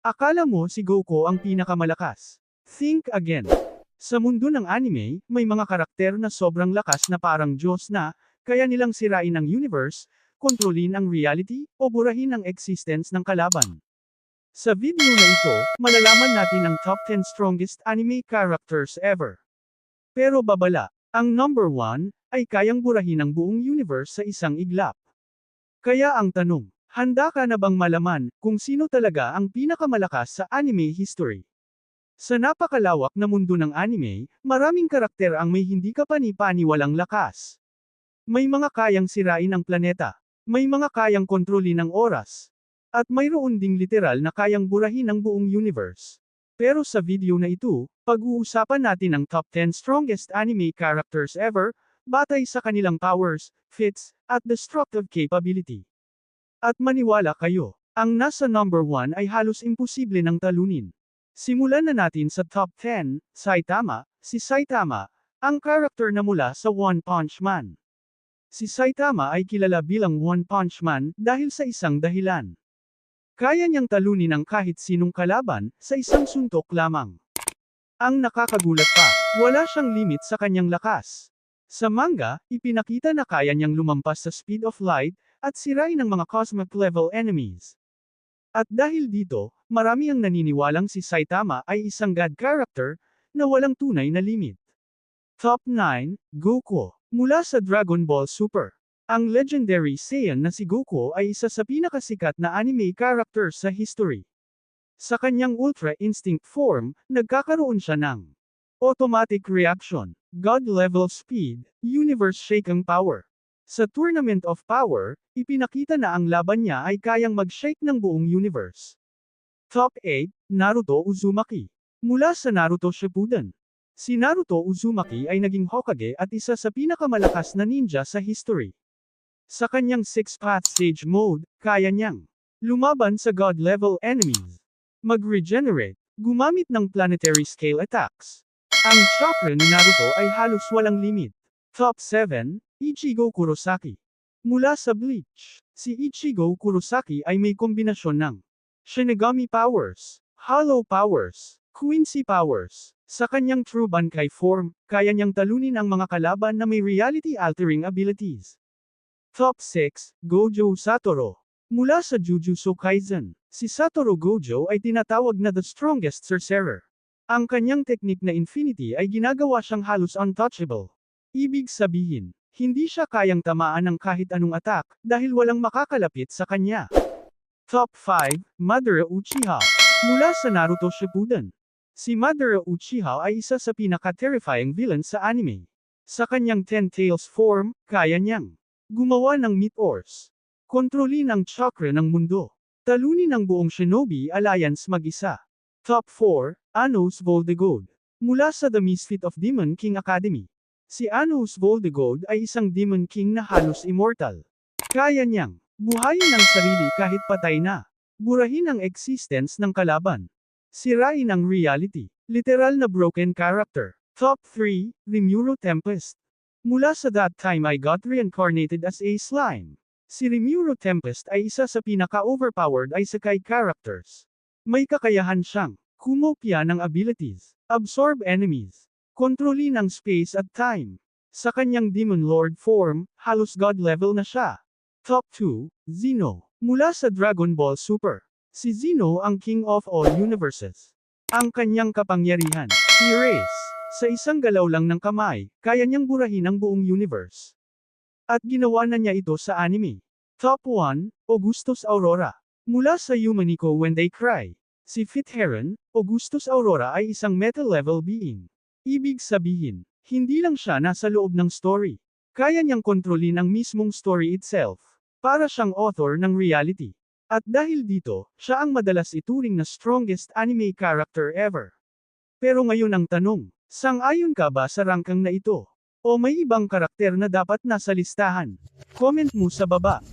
Akala mo si Goku ang pinakamalakas. Think again. Sa mundo ng anime, may mga karakter na sobrang lakas na parang Diyos na, kaya nilang sirain ang universe, kontrolin ang reality, o burahin ang existence ng kalaban. Sa video na ito, malalaman natin ang top 10 strongest anime characters ever. Pero babala, ang number 1, ay kayang burahin ang buong universe sa isang iglap. Kaya ang tanong, handa ka na bang malaman kung sino talaga ang pinakamalakas sa anime history? Sa napakalawak na mundo ng anime, maraming karakter ang may hindi kapani-paniwalang lakas. May mga kayang sirain ang planeta, may mga kayang kontrolin ang oras, at mayroon ding literal na kayang burahin ang buong universe. Pero sa video na ito, pag-uusapan natin ang top 10 strongest anime characters ever, batay sa kanilang powers, feats, at destructive capability. At maniwala kayo, ang nasa number 1 ay halos imposible ng talunin. Simulan na natin sa top 10, Saitama. Si Saitama, ang character na mula sa One Punch Man. Si Saitama ay kilala bilang One Punch Man dahil sa isang dahilan. Kaya niyang talunin ang kahit sinong kalaban sa isang suntok lamang. Ang nakakagulat pa, wala siyang limit sa kanyang lakas. Sa manga, ipinakita na kaya niyang lumampas sa speed of light at sirain ang mga cosmic level enemies. At dahil dito, marami ang naniniwalang si Saitama ay isang god character na walang tunay na limit. Top 9, Goku. Mula sa Dragon Ball Super. Ang legendary Saiyan na si Goku ay isa sa pinakasikat na anime character sa history. Sa kanyang Ultra Instinct form, nagkakaroon siya ng automatic reaction, god-level speed, universe-shaking power. Sa Tournament of Power, ipinakita na ang laban niya ay kayang mag-shake ng buong universe. Top 8, Naruto Uzumaki. Mula sa Naruto Shippuden. Si Naruto Uzumaki ay naging Hokage at isa sa pinakamalakas na ninja sa history. Sa kanyang 6-path stage mode, kaya niyang lumaban sa god-level enemies, mag-regenerate, gumamit ng planetary scale attacks. Ang chakra ni Naruto ay halos walang limit. Top 7, Ichigo Kurosaki. Mula sa Bleach, si Ichigo Kurosaki ay may kombinasyon ng Shinigami powers, Hollow powers, Quincy powers. Sa kanyang True Bankai form, kaya niyang talunin ang mga kalaban na may reality-altering abilities. Top 6, Gojo Satoru. Mula sa Jujutsu Kaisen, si Satoru Gojo ay tinatawag na the strongest sorcerer. Ang kanyang teknik na Infinity ay ginagawa siyang halos untouchable. Ibig sabihin, hindi siya kayang tamaan ng kahit anong attack, dahil walang makakalapit sa kanya. Top 5, Madara Uchiha. Mula sa Naruto Shippuden. Si Madara Uchiha ay isa sa pinaka-terrifying villain sa anime. Sa kanyang Ten Tails form, kaya niyang gumawa ng meteors, kontrolin ang chakra ng mundo, talunin ang buong Shinobi Alliance mag-isa. Top 4, Anos Voldegoad. Mula sa The Misfit of Demon King Academy. Si Anos Voldegoad ay isang Demon King na halos immortal. Kaya niyang buhayin ang sarili kahit patay na. Burahin ang existence ng kalaban. Sirain ang reality. Literal na broken character. Top 3, Rimuru Tempest. Mula sa That Time I Got Reincarnated as a Slime. Si Rimuru Tempest ay isa sa pinaka-overpowered isekai characters. May kakayahan siyang kumopya ng abilities, absorb enemies, kontrolin ang space at time. Sa kanyang Demon Lord form, halos god level na siya. Top 2, Zeno. Mula sa Dragon Ball Super. Si Zeno ang King of all universes. Ang kanyang kapangyarihan, erase. Sa isang galaw lang ng kamay, kaya niyang burahin ang buong universe. At ginawa na niya ito sa anime. Top 1, Augustus Aurora. Mula sa Yumaniko When They Cry. Si Fit Heron, Augustus Aurora ay isang meta-level being. Ibig sabihin, hindi lang siya nasa loob ng story. Kaya niyang kontrolin ang mismong story itself. Para siyang author ng reality. At dahil dito, siya ang madalas ituring na strongest anime character ever. Pero ngayon ang tanong, sang-ayon ka ba sa rangkang na ito? O may ibang karakter na dapat nasa listahan? Comment mo sa baba.